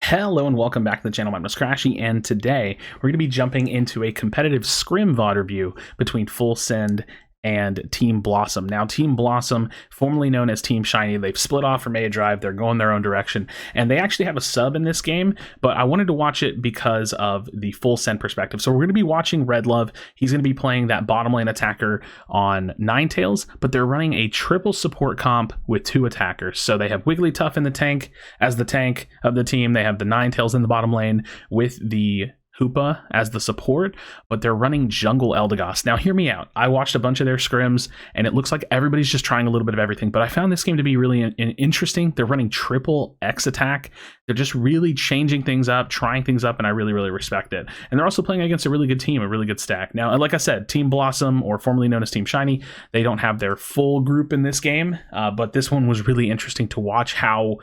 Hello and welcome back to the channel. My name is Krashy, and today we're going to be jumping into a competitive scrim VOD review between Full Send and Team Blossom. Now, Team Blossom, formerly known as Team Shiny, they've split off from Mega Drive. They're going their own direction, and they actually have a sub in this game, but I wanted to watch it because of the Full Send perspective. So we're going to be watching Redluv. He's going to be playing that bottom lane attacker on Ninetales, but they're running a triple support comp with two attackers. So they have Wigglytuff in the tank as the tank of the team. They have the Ninetales in the bottom lane with the Hoopa as the support, but they're running jungle Eldegoss. Now, hear me out. I watched a bunch of their scrims, and it looks like everybody's just trying a little bit of everything, but I found this game to be really interesting. They're running triple X attack. They're just really changing things up, trying things up, and I really, really respect it. And they're also playing against a really good team, a really good stack. Now, like I said, Team Blossom, or formerly known as Team Shiny, they don't have their full group in this game, but this one was really interesting to watch how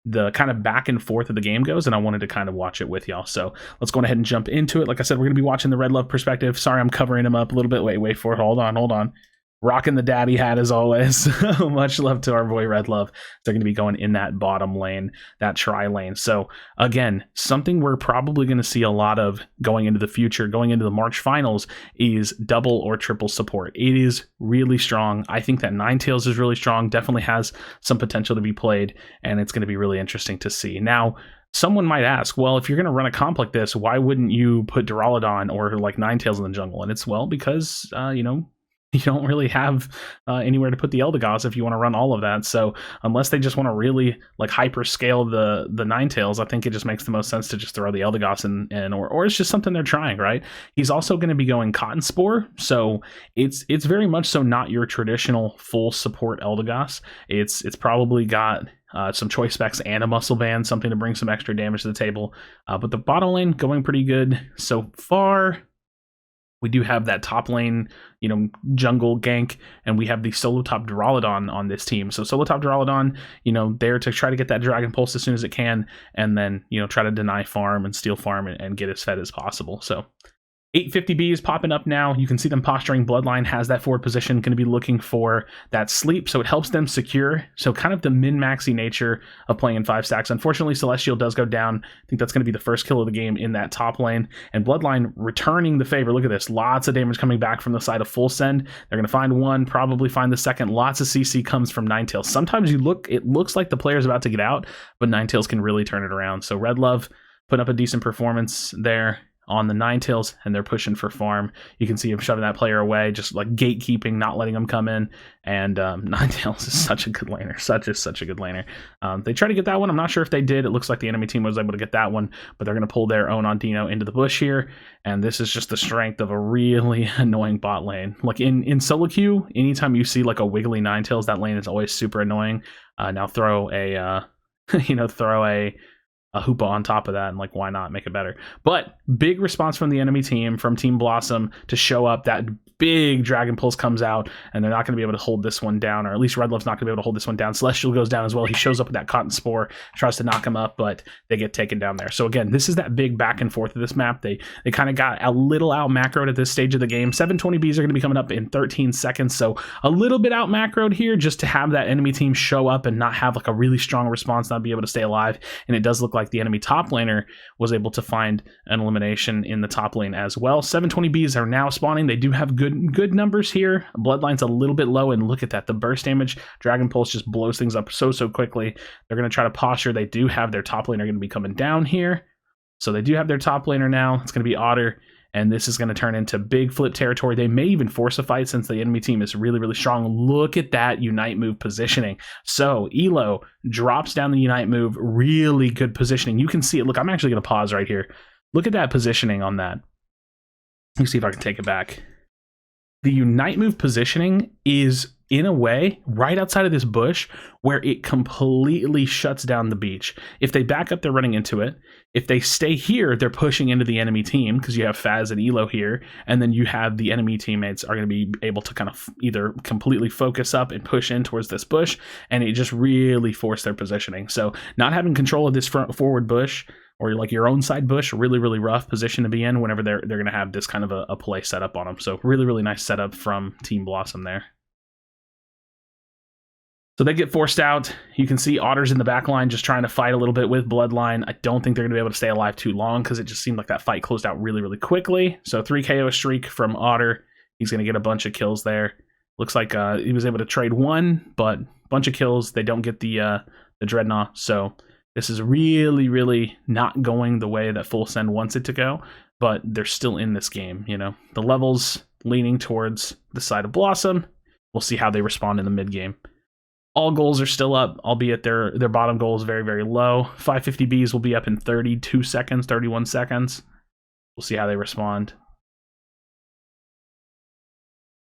the kind of back and forth of the game goes, and I wanted to kind of watch it with y'all. So let's go ahead and jump into it. Like I said, we're going to be watching the Redluv perspective. Sorry, I'm covering him up a little bit. Wait for it. Hold on. Rocking the daddy hat as always. Much love to our boy Redluv. They're going to be going in that bottom lane, that tri lane. So again, something we're probably going to see a lot of going into the future, going into the March finals, is double or triple support. It is really strong. I think that Ninetales is really strong, definitely has some potential to be played, and it's going to be really interesting to see. Now, someone might ask, well, if you're going to run a comp like this, why wouldn't you put Duraludon or like Ninetales in the jungle? And it's, well, because, you don't really have anywhere to put the Eldegoss if you want to run all of that. So unless they just want to really like hyper scale the Ninetales, I think it just makes the most sense to just throw the Eldegoss in, or it's just something they're trying, right? He's also going to be going Cotton Spore, so it's very much so not your traditional full support Eldegoss. It's probably got some choice specs and a muscle band, something to bring some extra damage to the table. But the bottom lane going pretty good so far. We do have that top lane, jungle gank, and we have the solo top Duraludon on this team. So solo top Duraludon, there to try to get that Dragon Pulse as soon as it can, and then, try to deny farm and steal farm and get as fed as possible. So 850B is popping up now. You can see them posturing. Bloodline has that forward position, going to be looking for that sleep, so it helps them secure. So kind of the min-maxy nature of playing in 5 stacks. Unfortunately, Celestial does go down. I think that's going to be the first kill of the game in that top lane. And Bloodline returning the favor. Look at this. Lots of damage coming back from the side of Full Send. They're going to find one, probably find the second. Lots of CC comes from Ninetales. Sometimes it looks like the player's about to get out, but Ninetales can really turn it around. So Redluv put up a decent performance there on the Ninetales, and they're pushing for farm. You can see him shoving that player away, just like gatekeeping, not letting him come in. And Ninetales is such a good laner, such a good laner. They tried to get that one. I'm not sure if they did. It looks like the enemy team was able to get that one, but they're going to pull their own on Dino into the bush here. And this is just the strength of a really annoying bot lane. Like in solo queue, anytime you see like a wiggly Ninetales, that lane is always super annoying. Now throw a Hoopa on top of that, and like, why not make it better? But big response from the enemy team, from Team Blossom, to show up. That big Dragon Pulse comes out, and they're not going to be able to hold this one down, or at least Redlov's not going to be able to hold this one down. Celestial goes down as well. He shows up with that Cotton Spore, tries to knock him up, but they get taken down there. So again, this is that big back and forth of this map. They kind of got a little out macroed at this stage of the game. 720Bs are going to be coming up in 13 seconds, so a little bit out macroed here, just to have that enemy team show up and not have like a really strong response, not be able to stay alive. And it does look like the enemy top laner was able to find an elimination in the top lane as well. 720Bs are now spawning. They do have good numbers here. Bloodline's a little bit low, and look at that. The burst damage, Dragon Pulse just blows things up so quickly. They're going to try to posture. They do have their top laner going to be coming down here. So they do have their top laner now. It's going to be Otter, and this is going to turn into big flip territory. They may even force a fight since the enemy team is really strong. Look at that Unite move positioning. So Elo drops down the Unite move. Really good positioning. You can see it. Look, I'm actually going to pause right here. Look at that positioning on that. Let me see if I can take it back. The Unite move positioning is, in a way, right outside of this bush, where it completely shuts down the beach. If they back up, they're running into it. If they stay here, they're pushing into the enemy team, because you have Faz and Elo here, and then you have the enemy teammates are going to be able to kind of either completely focus up and push in towards this bush, and it just really forced their positioning. So not having control of this forward bush, or like your own side bush, really rough position to be in whenever they're going to have this kind of a play set up on them. So really nice setup from Team Blossom there. So they get forced out. You can see Otter's in the back line just trying to fight a little bit with Bloodline. I don't think they're going to be able to stay alive too long because it just seemed like that fight closed out really, really quickly. So 3 KO streak from Otter. He's going to get a bunch of kills there. Looks like he was able to trade 1, but a bunch of kills. They don't get the Dreadnought. So this is really, really not going the way that Full Send wants it to go. But they're still in this game, you know. The level's leaning towards the side of Blossom. We'll see how they respond in the mid game. All goals are still up, albeit their bottom goal is very, very low. 550Bs will be up in 32 seconds, 31 seconds. We'll see how they respond.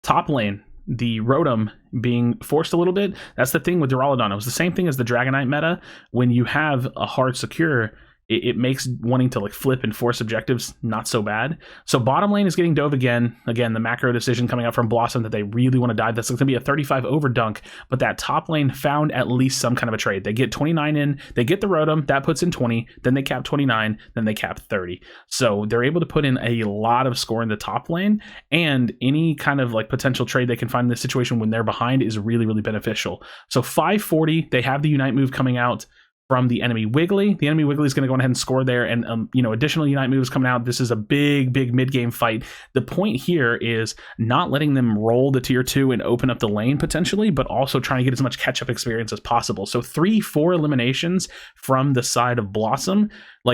Top lane, the Rotom being forced a little bit. That's the thing with Duraludon. It was the same thing as the Dragonite meta. When you have a hard secure, it makes wanting to like flip and force objectives not so bad. So bottom lane is getting dove again. Again, the macro decision coming out from Blossom that they really want to dive. That's going to be a 35 over dunk, but that top lane found at least some kind of a trade. They get 29 in, they get the Rotom, that puts in 20, then they cap 29, then they cap 30. So they're able to put in a lot of score in the top lane, and any kind of like potential trade they can find in this situation when they're behind is really, really beneficial. So 540, they have the Unite move coming out from the enemy Wiggly. The enemy Wiggly is going to go ahead and score there, and additional Unite moves coming out. This is a big mid-game fight. The point here is not letting them roll the tier 2 and open up the lane potentially, but also trying to get as much catch-up experience as possible. So 3-4 eliminations from the side of Blossom,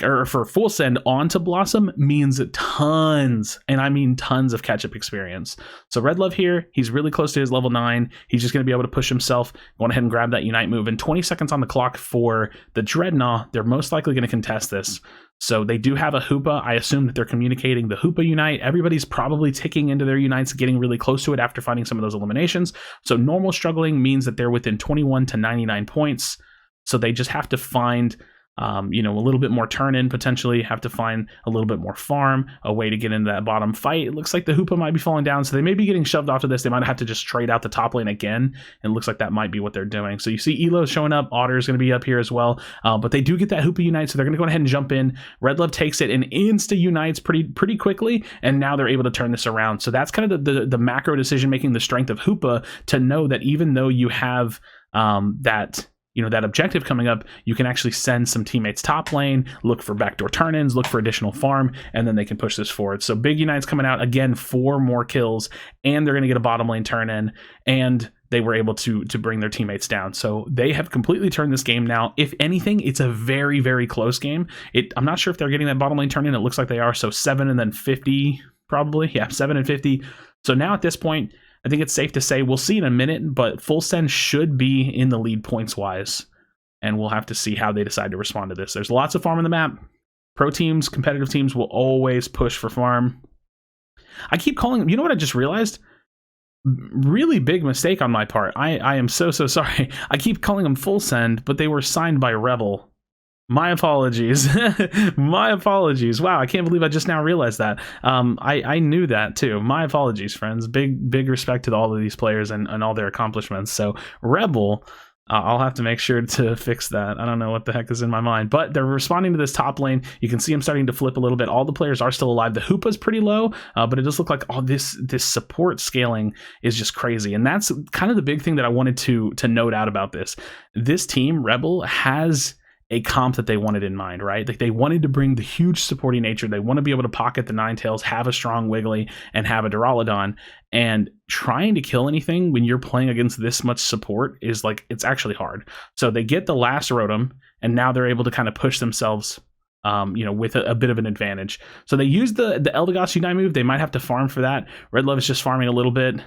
or for Full Send onto Blossom, means tons, and I mean tons of catch-up experience. So Redluv here, he's really close to his level 9. He's just going to be able to push himself, go ahead and grab that Unite move, and 20 seconds on the clock for the Dreadnought. They're most likely going to contest this. So they do have a Hoopa. I assume that they're communicating the Hoopa Unite. Everybody's probably ticking into their Unites, getting really close to it after finding some of those eliminations. So normal struggling means that they're within 21 to 99 points. So they just have to find a little bit more turn in, potentially have to find a little bit more farm, a way to get into that bottom fight. It looks like the Hoopa might be falling down, so they may be getting shoved off to this. They might have to just trade out the top lane again, and it looks like that might be what they're doing. So you see Elo showing up, Otter is going to be up here as well, but they do get that Hoopa Unite, so they're going to go ahead and jump in. Redluv takes it and insta unites pretty quickly, and now they're able to turn this around. So that's kind of the macro decision making, the strength of Hoopa, to know that even though you have that objective coming up, you can actually send some teammates top lane, look for backdoor turn-ins, look for additional farm, and then they can push this forward. So big Unite's coming out, again, 4 more kills, and they're going to get a bottom lane turn-in, and they were able to bring their teammates down. So they have completely turned this game now. If anything, it's a very, very close game. I'm not sure if they're getting that bottom lane turn-in. It looks like they are, so 7 and then 50, probably. Yeah, 7 and 50. So now at this point, I think it's safe to say, we'll see in a minute, but Full Send should be in the lead points-wise, and we'll have to see how they decide to respond to this. There's lots of farm on the map. Pro teams, competitive teams will always push for farm. I keep calling them, you know what I just realized? Really big mistake on my part. I am so sorry. I keep calling them Full Send, but they were signed by Rebel. My apologies. My apologies. Wow, I can't believe I just now realized that. I knew that too. My apologies, friends. Big respect to all of these players and all their accomplishments. So Rebel, I'll have to make sure to fix that. I don't know what the heck is in my mind, but they're responding to this top lane. You can see them starting to flip a little bit. All the players are still alive. The Hoopa's pretty low, but it does look like this support scaling is just crazy. And that's kind of the big thing that I wanted to note out about this. This team, Rebel, has a comp that they wanted in mind, right? Like they wanted to bring the huge supporting nature. They want to be able to pocket the Ninetales, have a strong Wiggly, and have a Duraludon. And trying to kill anything when you're playing against this much support is like, it's actually hard. So they get the last Rotom, and now they're able to kind of push themselves with a bit of an advantage. So they use the Eldegoss Unite move. They might have to farm for that. Redluv is just farming a little bit,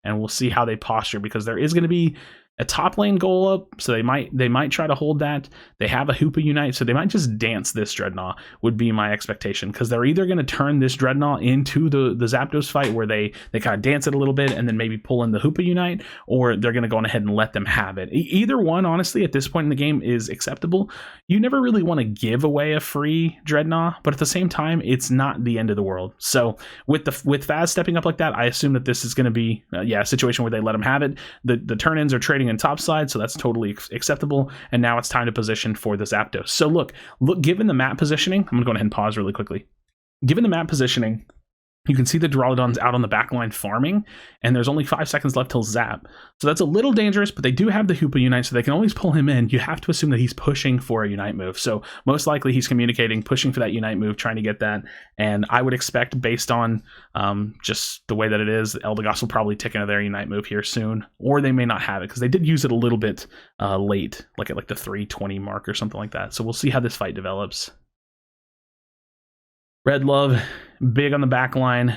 and we'll see how they posture, because there is going to be a top lane goal up, so they might try to hold that. They have a Hoopa Unite, so they might just dance this Dreadnought, would be my expectation, because they're either going to turn this Dreadnought into the Zapdos fight, where they kind of dance it a little bit and then maybe pull in the Hoopa Unite, or they're going to go ahead and let them have it. Either one, honestly, at this point in the game is acceptable. You never really want to give away a free Dreadnought, but at the same time, it's not the end of the world. So with Faz stepping up like that, I assume that this is going to be a situation where they let them have it. The turn-ins are trading in top side, so that's totally acceptable. And now it's time to position for the Zapdos. So look, given the map positioning, I'm gonna go ahead and pause really quickly. Given the map positioning, You can see the Duraludon's out on the back line farming, and there's only 5 seconds left till Zap. So that's a little dangerous, but they do have the Hoopa Unite, so they can always pull him in. You have to assume that he's pushing for a Unite move. So most likely he's communicating, pushing for that Unite move, trying to get that. And I would expect, based on just the way that it is, Eldegoss will probably tick into their Unite move here soon. Or they may not have it, because they did use it a little bit late, like at like the 3:20 mark or something like that. So we'll see how this fight develops. Redluv, big on the back line.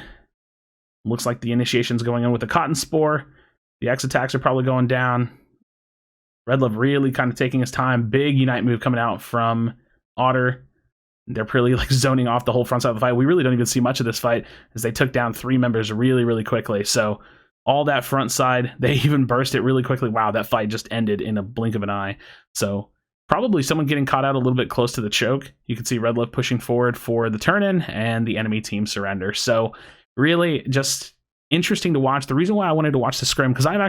Looks like the initiation's going on with the Cotton Spore. The X attacks are probably going down. Redluv really kind of taking his time. Big Unite move coming out from Otter. They're pretty like zoning off the whole front side of the fight. We really don't even see much of this fight, as they took down 3 members really, really quickly. So all that front side, they even burst it really quickly. Wow, that fight just ended in a blink of an eye. So probably someone getting caught out a little bit close to the choke. You can see Redluv pushing forward for the turn-in and the enemy team surrender. So really just interesting to watch. The reason why I wanted to watch the scrim, because I've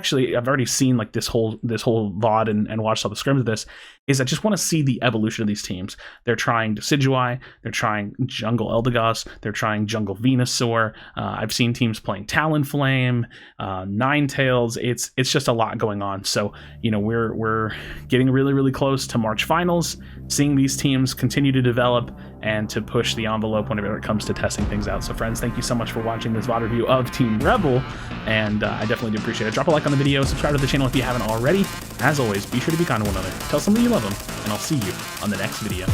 already seen like this whole VOD and watched all the scrims of this, is I just want to see the evolution of these teams. They're trying Decidueye, they're trying Jungle Eldegoss, they're trying Jungle Venusaur. I've seen teams playing Talonflame, Ninetales. It's just a lot going on. So you know, we're getting really, really close to March finals, seeing these teams continue to develop and to push the envelope whenever it comes to testing things out. So friends, thank you so much for watching this VOD review of Team Rebel, and I definitely do appreciate it. Drop a like on the video, subscribe to the channel if you haven't already. As always, be sure to be kind to one another, tell somebody you love them, and I'll see you on the next video.